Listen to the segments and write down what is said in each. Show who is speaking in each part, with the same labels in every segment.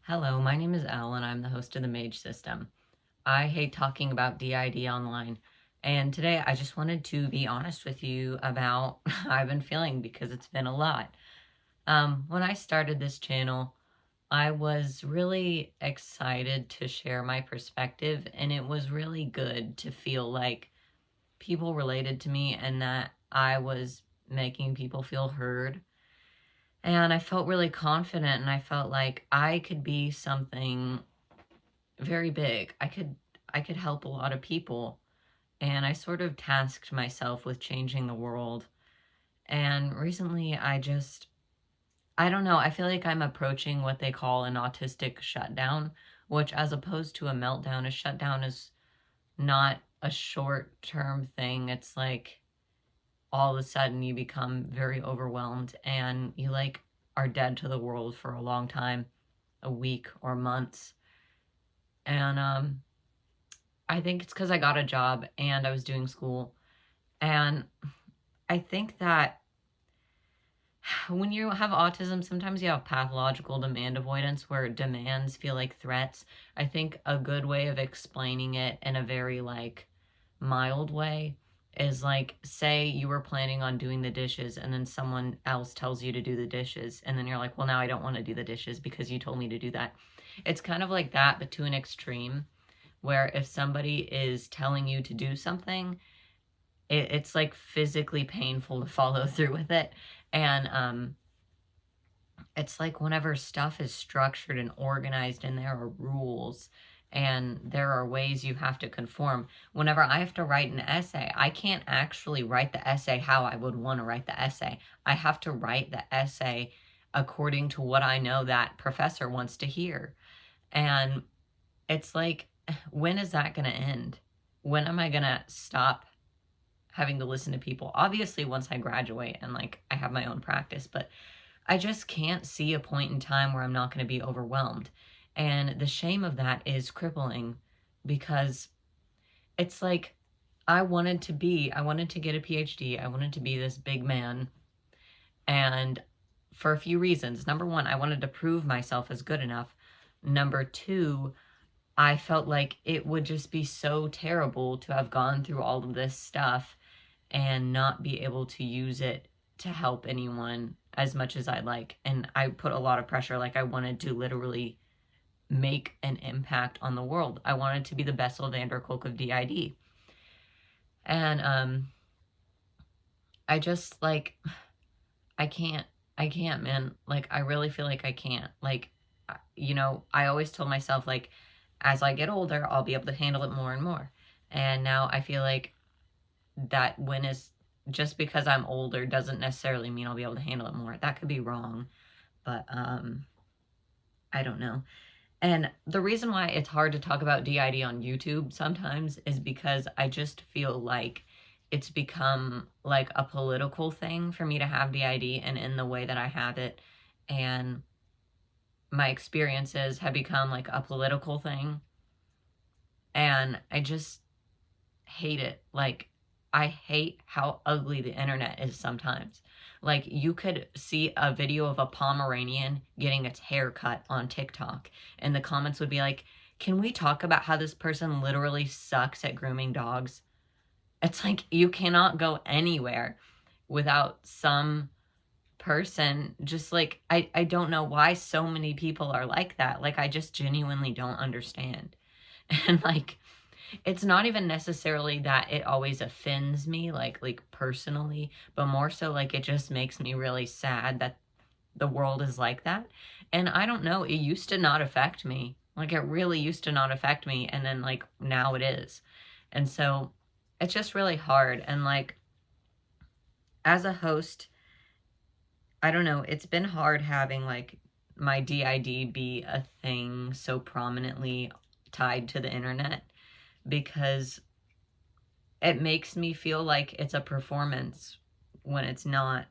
Speaker 1: Hello, my name is Elle and I'm the host of the Mage System. I hate talking about DID online, and today I just wanted to be honest with you about how I've been feeling because it's been a lot. When I started this channel, I was really excited to share my perspective, and it was really good to feel like people related to me and that I was making people feel heard. And I felt really confident, and I felt like I could be something very big. I could help a lot of people, and I sort of tasked myself with changing the world. And recently I don't know, I feel like I'm approaching what they call an autistic shutdown, which, as opposed to a meltdown, a shutdown is not a short-term thing. It's like all of a sudden you become very overwhelmed and you are dead to the world for a long time, a week or months. And I think it's because I got a job and I was doing school. And I think that when you have autism, sometimes you have pathological demand avoidance where demands feel like threats. I think a good way of explaining it in a very mild way is say you were planning on doing the dishes and then someone else tells you to do the dishes and then you're like, well, now I don't want to do the dishes because you told me to do that. It's kind of like that, but to an extreme, where if somebody is telling you to do something, it's like physically painful to follow through with it. And it's like whenever stuff is structured and organized and there are rules and there are ways you have to conform. Whenever I have to write an essay, I can't actually write the essay how I would want to write the essay. I have to write the essay according to what I know that professor wants to hear. And it's like, when is that going to end? When am I going to stop having to listen to people? Obviously, once I graduate and I have my own practice, but I just can't see a point in time where I'm not going to be overwhelmed. And the shame of that is crippling because it's like I wanted to get a PhD. I wanted to be this big man. And for a few reasons. Number one, I wanted to prove myself as good enough. Number two, I felt like it would just be so terrible to have gone through all of this stuff and not be able to use it to help anyone as much as I'd like. And I put a lot of pressure. I wanted to literally make an impact on the world. I wanted to be the Bessel van der Kolk of DID. And I just I can't, man. I really feel like I can't. I always told myself as I get older, I'll be able to handle it more and more. And now I feel like that when is just because I'm older doesn't necessarily mean I'll be able to handle it more. That could be wrong, but I don't know. And the reason why it's hard to talk about DID on YouTube sometimes is because I just feel like it's become like a political thing for me to have DID and in the way that I have it. And my experiences have become like a political thing. And I just hate it. I hate how ugly the internet is sometimes. You could see a video of a Pomeranian getting its hair cut on TikTok, and the comments would be like, can we talk about how this person literally sucks at grooming dogs? It's like you cannot go anywhere without some person just I don't know why so many people are like that. I just genuinely don't understand. And it's not even necessarily that it always offends me personally, but more so it just makes me really sad that the world is like that. And I don't know, it used to not affect me. It really used to not affect me, and then now it is. And so it's just really hard. And as a host, I don't know, it's been hard having my DID be a thing so prominently tied to the internet, because it makes me feel like it's a performance when it's not.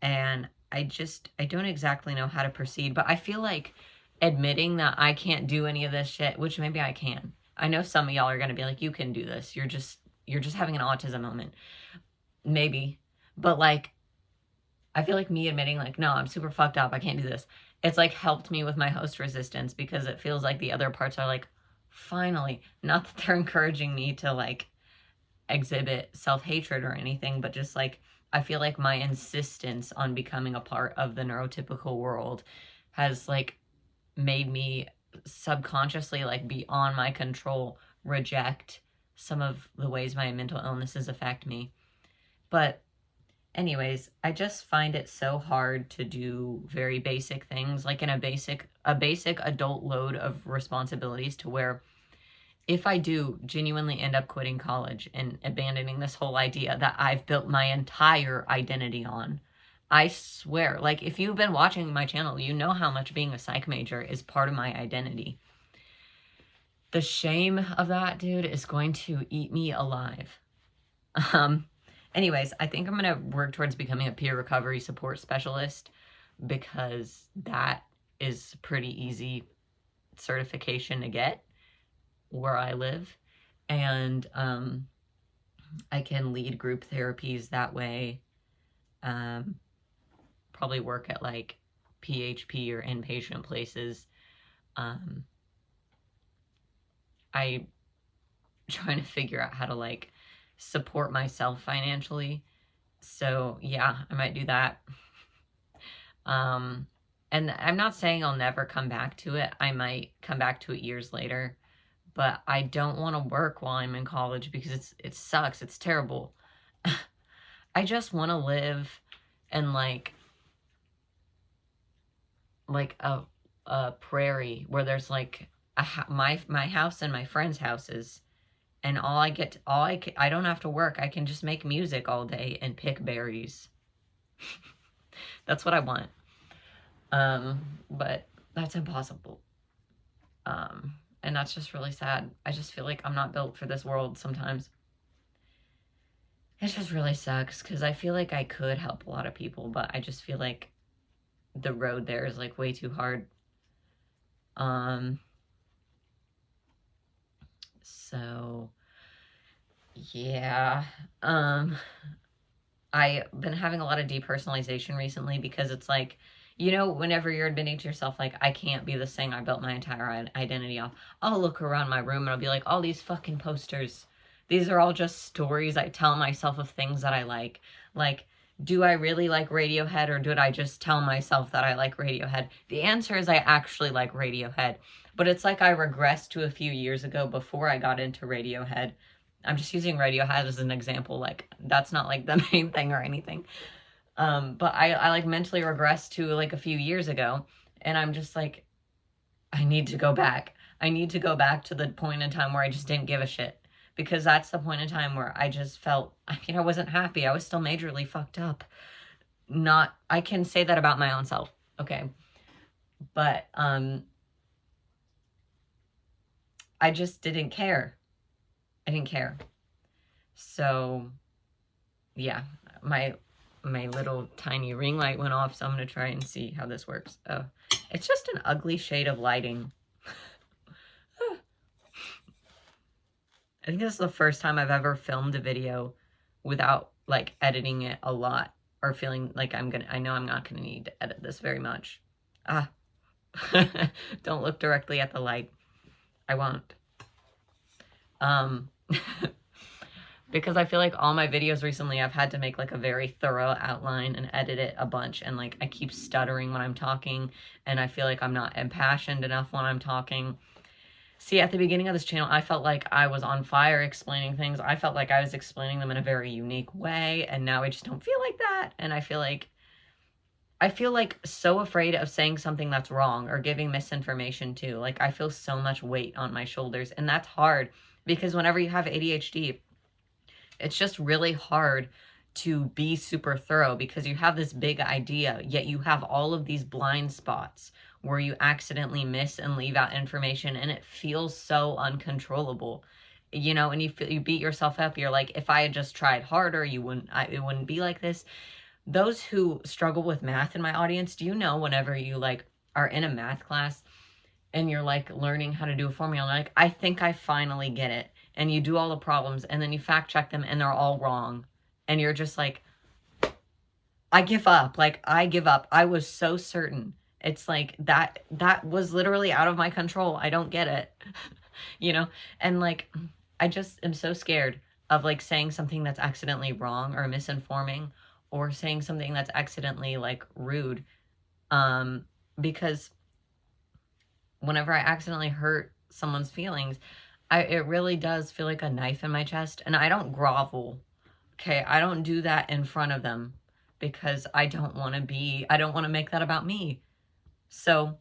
Speaker 1: And I don't exactly know how to proceed, but I feel like admitting that I can't do any of this shit, which maybe I can. I know some of y'all are going to be like, you can do this. You're just having an autism moment. Maybe. But I feel like me admitting no, I'm super fucked up, I can't do this, it's like helped me with my host resistance, because it feels like the other parts are like, finally, not that they're encouraging me to like exhibit self-hatred or anything, but just like, I feel like my insistence on becoming a part of the neurotypical world has like made me subconsciously, like beyond my control, reject some of the ways my mental illnesses affect me. But anyways, I just find it so hard to do very basic things, like in a basic adult load of responsibilities, to where if I do genuinely end up quitting college and abandoning this whole idea that I've built my entire identity on, I swear, like if you've been watching my channel, you know how much being a psych major is part of my identity. The shame of that, dude, is going to eat me alive. Anyways, I think I'm going to work towards becoming a peer recovery support specialist, because that is pretty easy certification to get where I live. And I can lead group therapies that way. Probably work at like PHP or inpatient places. I'm trying to figure out how to like support myself financially. So yeah, I might do that. And I'm not saying I'll never come back to it. I might come back to it years later, but I don't want to work while I'm in college because it sucks. It's terrible. I just want to live in like a prairie where there's like my house and my friends' houses, and I don't have to work. I can just make music all day and pick berries. That's what I want. But that's impossible. And that's just really sad. I just feel like I'm not built for this world sometimes. It just really sucks, because I feel like I could help a lot of people, but I just feel like the road there is like way too hard. So yeah. I've been having a lot of depersonalization recently, because it's like, you know, whenever you're admitting to yourself, like, I can't be this thing I built my entire identity off, I'll look around my room and I'll be like, all these fucking posters, these are all just stories I tell myself of things that I like. Like, do I really like Radiohead, or did I just tell myself that I like Radiohead? The answer is I actually like Radiohead. But it's like I regressed to a few years ago before I got into Radiohead. I'm just using Radiohead as an example. Like, that's not like the main thing or anything. But I like mentally regressed to like a few years ago, and I'm just like, I need to go back. I need to go back to the point in time where I just didn't give a shit, because that's the point in time where I just felt, I mean, I wasn't happy. I was still majorly fucked up. I can say that about my own self. Okay. But, I just didn't care. I didn't care. So yeah, my little tiny ring light went off, so I'm going to try and see how this works. Oh, it's just an ugly shade of lighting. I think this is the first time I've ever filmed a video without like editing it a lot, or feeling like I know I'm not going to need to edit this very much. Don't look directly at the light. I won't. Because I feel like all my videos recently, I've had to make like a very thorough outline and edit it a bunch, and like I keep stuttering when I'm talking, and I feel like I'm not impassioned enough when I'm talking. See, at the beginning of this channel, I felt like I was on fire explaining things. I felt like I was explaining them in a very unique way, and now I just don't feel like that. And I feel like so afraid of saying something that's wrong or giving misinformation too. Like, I feel so much weight on my shoulders, and that's hard, because whenever you have ADHD, it's just really hard to be super thorough, because you have this big idea, yet you have all of these blind spots where you accidentally miss and leave out information, and it feels so uncontrollable, you know, and you beat yourself up. You're like, if I had just tried harder, it wouldn't be like this. Those who struggle with math in my audience, do you know, whenever you like are in a math class and you're like learning how to do a formula, like, I think I finally get it, and you do all the problems, and then you fact check them and they're all wrong, and you're just like, I give up. Like, I give up. I was so certain It's like that was literally out of my control. I don't get it. You know? And like I just am so scared of like saying something that's accidentally wrong or misinforming, or saying something that's accidentally like rude. Um because whenever I accidentally hurt someone's feelings, it really does feel like a knife in my chest, and I don't grovel. Okay, I don't do that in front of them because I don't want to make that about me. So,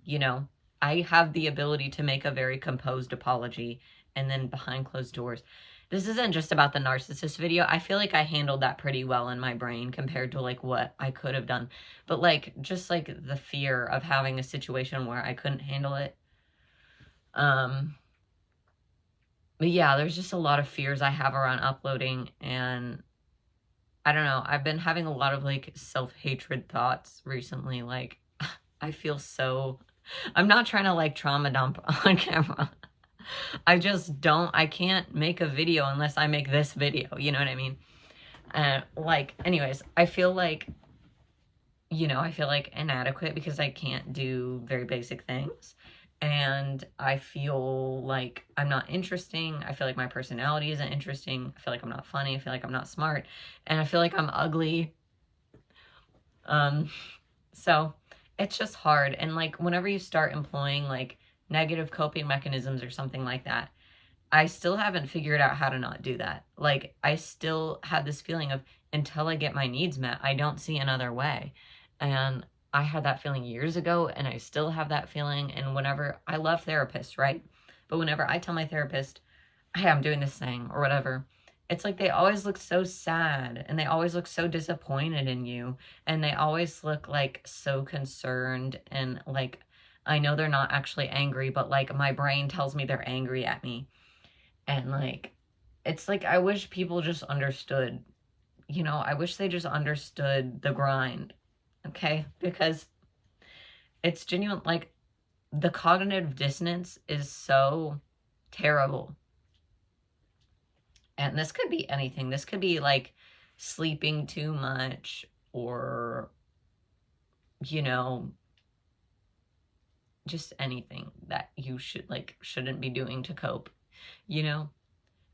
Speaker 1: you know, I have the ability to make a very composed apology, and then behind closed doors. This isn't just about the narcissist video. I feel like I handled that pretty well in my brain compared to like what I could have done. But like just like the fear of having a situation where I couldn't handle it. But yeah, there's just a lot of fears I have around uploading, and I don't know. I've been having a lot of like self-hatred thoughts recently. Like I feel so, I'm not trying to like trauma dump on camera. I can't make a video unless I make this video. You know what I mean? Like, anyways, I feel like inadequate because I can't do very basic things. And I feel like I'm not interesting. I feel like my personality isn't interesting. I feel like I'm not funny. I feel like I'm not smart. And I feel like I'm ugly. So it's just hard. And like whenever you start employing like negative coping mechanisms or something like that, I still haven't figured out how to not do that. Like I still have this feeling of until I get my needs met, I don't see another way. And I had that feeling years ago, and I still have that feeling. And whenever I love therapists, right? But whenever I tell my therapist, hey, I'm doing this thing or whatever, it's like they always look so sad, and they always look so disappointed in you, and they always look like so concerned, and like I know they're not actually angry, but like my brain tells me they're angry at me. And like it's like I wish people just understood, I wish they just understood the grind. Okay? Because it's genuine, like the cognitive dissonance is so terrible. And this could be anything. This could be like sleeping too much, or just anything that you shouldn't be doing to cope.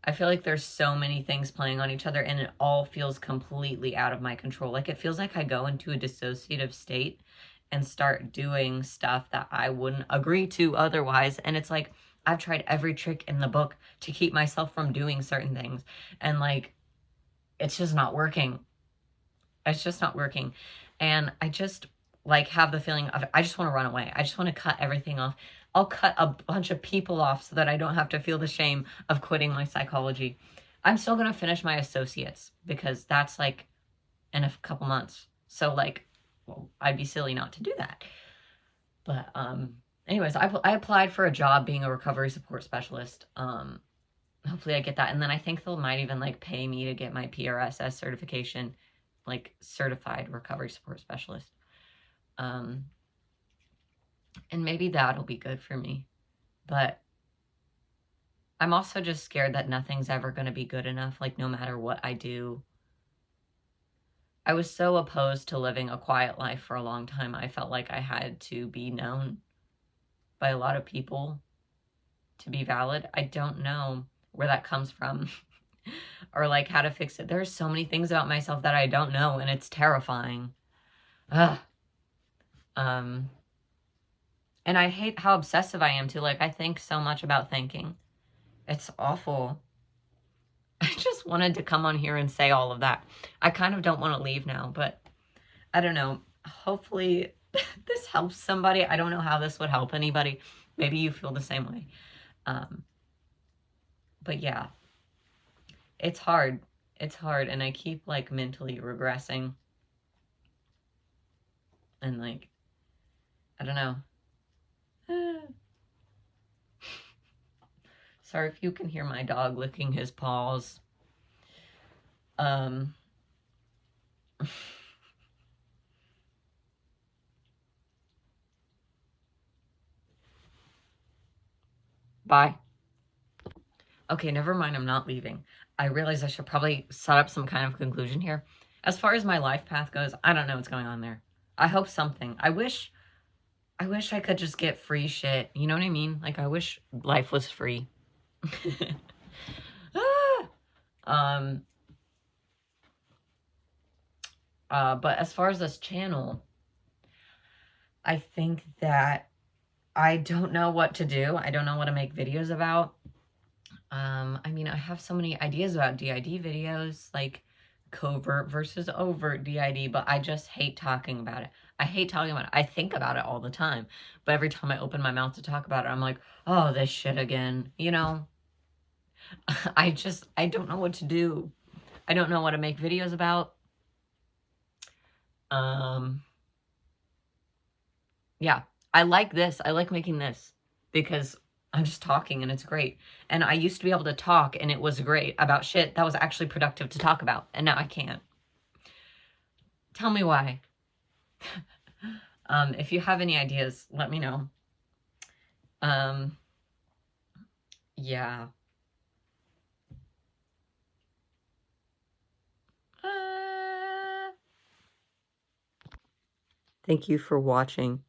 Speaker 1: I feel like there's so many things playing on each other, and it all feels completely out of my control. Like it feels like I go into a dissociative state and start doing stuff that I wouldn't agree to otherwise. And it's like I've tried every trick in the book to keep myself from doing certain things, and like it's just not working. It's just not working. And I just like have the feeling of I just want to run away. I just want to cut everything off. I'll cut a bunch of people off so that I don't have to feel the shame of quitting my psychology. I'm still going to finish my associates because that's like in a couple months. So like, well, I'd be silly not to do that. But anyways, I applied for a job being a recovery support specialist. Hopefully I get that. And then I think they might even like pay me to get my PRSS certification, like certified recovery support specialist. And maybe that'll be good for me. But I'm also just scared that nothing's ever going to be good enough, like no matter what I do. I was so opposed to living a quiet life for a long time. I felt like I had to be known by a lot of people to be valid. I don't know where that comes from or like how to fix it. There's so many things about myself that I don't know, and it's terrifying. Ugh. And I hate how obsessive I am too. Like I think so much about thinking. It's awful. I just wanted to come on here and say all of that. I kind of don't want to leave now, but I don't know. Hopefully this helps somebody. I don't know how this would help anybody. Maybe you feel the same way. But yeah, it's hard. It's hard. And I keep like mentally regressing. And like, I don't know. Sorry if you can hear my dog licking his paws. Bye. Okay, never mind. I'm not leaving. I realize I should probably set up some kind of conclusion here. As far as my life path goes, I don't know what's going on there. I hope something. I wish I wish I could just get free shit. You know what I mean? Like, I wish life was free. um, but as far as this channel, I think that I don't know what to do. I don't know what to make videos about. I mean, I have so many ideas about DID videos, like covert versus overt DID, but I just hate talking about it. I hate talking about it. I think about it all the time, but every time I open my mouth to talk about it, I'm like, oh, this shit again. You know, I don't know what to do. I don't know what to make videos about. Yeah, I like this. I like making this because I'm just talking and it's great. And I used to be able to talk and it was great about shit that was actually productive to talk about. And now I can't. Tell me why. If you have any ideas, let me know. Yeah. Thank you for watching.